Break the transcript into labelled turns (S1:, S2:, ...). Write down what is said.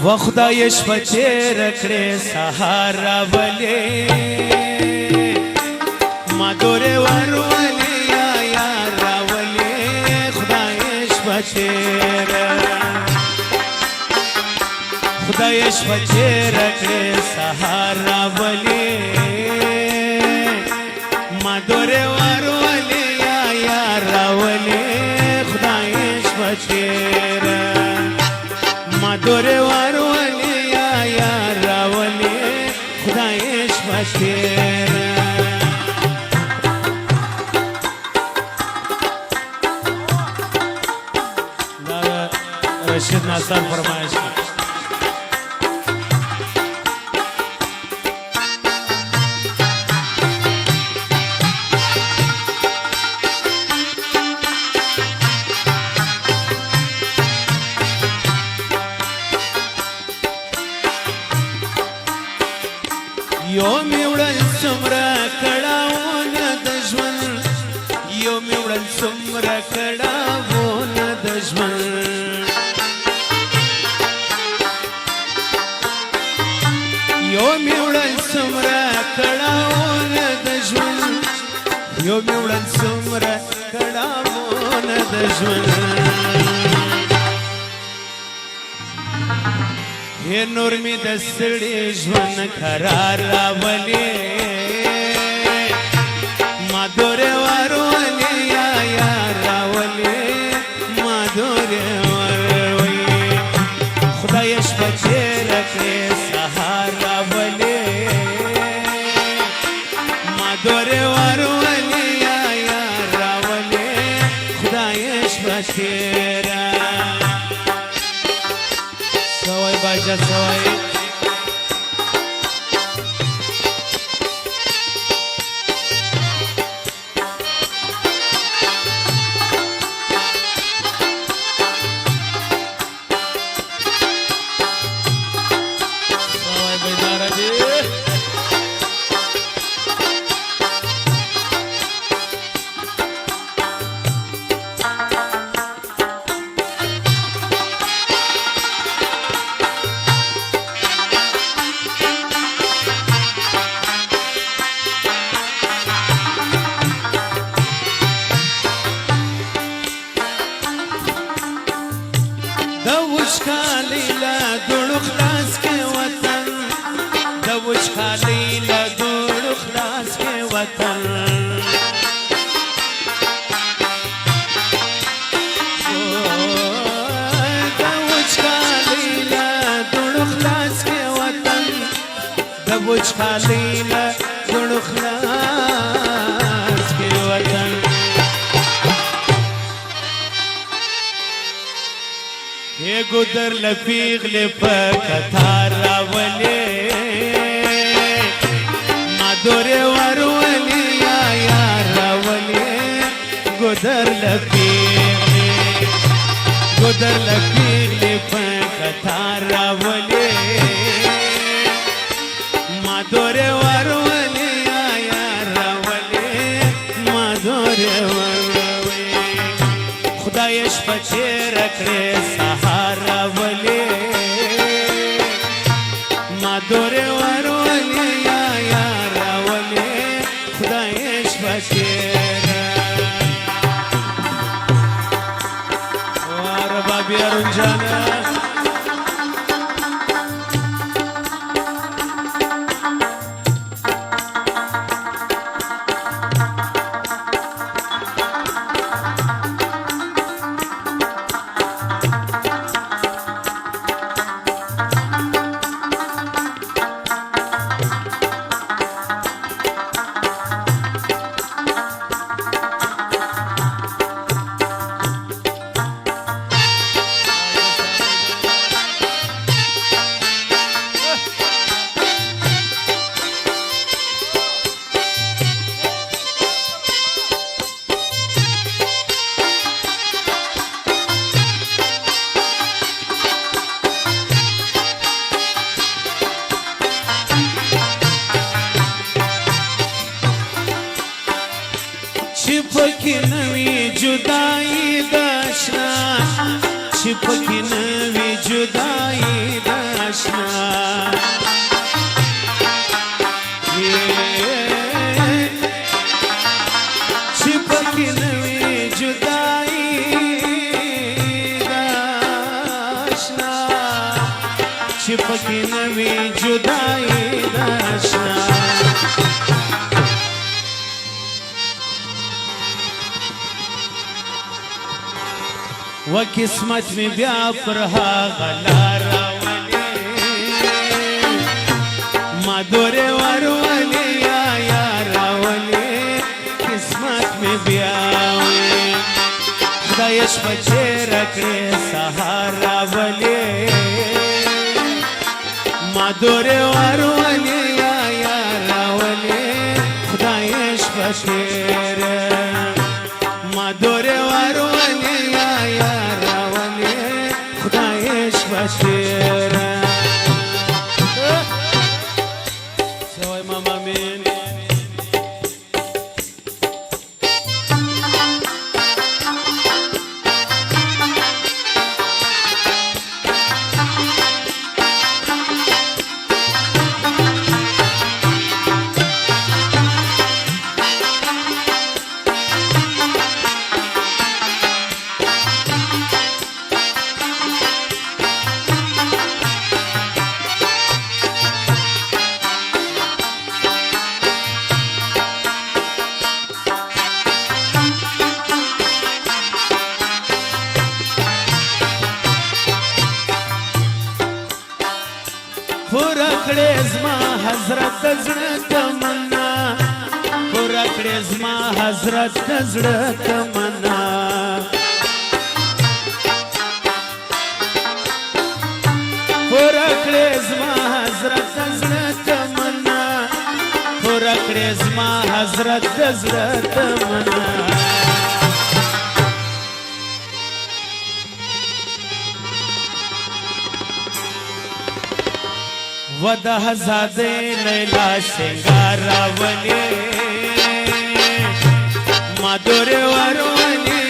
S1: و خدای شپه تیره کړې سهار راولې ما دورې ورولې یا یار راولې خدای شپه تیره خدای شپه تیره کړې سهار راولې ما دورې ورولې یا یار راولې خدای شپه تیره ما دورې ورولې یا یار راولې خدای شپه تیره رشید ناصر فرمایش یو می وړل څومره کړاوونه د ژوند یو می وړل څومره کړاوونه د ژوند یو می وړل څومره کړاوونه د ژوند یو می وړل څومره کړاوونه د ژوند نور می د سړي ژوند قرار راولې ما دورې ورولې یا یار راولې ما دورې ورولې خدای شپه تیره کړې سهار راولې ما دورې ورولې یا یار راولې خدای شپه تیره سوای باجا سوای سوای بیدارا دی وچکالی لدوړو خلاص کې وطن د وچکالی لدوړو خلاص کې وطن د وچکالی لدوړو خلاص کې وطن د وچکالی لدوړو خلاص کې وطن ګودر لپیغلې په کتار راولې ما دورې ورولې یا یار راولې ګودر لپیغلې په کتار راولې ما دورې ورولې یا یار راولې ما دورې ورولې خدای شپه تیره کړې سهار راولې ما دورې ورولې یا یار راولې خدای شپه تیره واره بابي ارون جانا چې پکې نوې جدایي د اشنا چې پکې نوې جدایي د آشنا چې پکې نه وي جدایي د آشنا چې پکې نه وي جدایي د آشنا و قسمت می بیا پر هغه لار راولې ما دورې ورولې یا راولې قسمت می بیا خدای شپه چیرې کړې سهار راولې ما دورې ورولې یا راولې خدای شپه چیرې ما دورې ورولې بشيرة سوي ماما مين پورا کړې زما حضرت زړه تمنا پورا کړې زما حضرت زړه تمنا پورا کړې زما حضرت زړه تمنا پورا کړې زما حضرت زړه تمنا وده زاده لیلا سنگار راولې ما دورې ورولې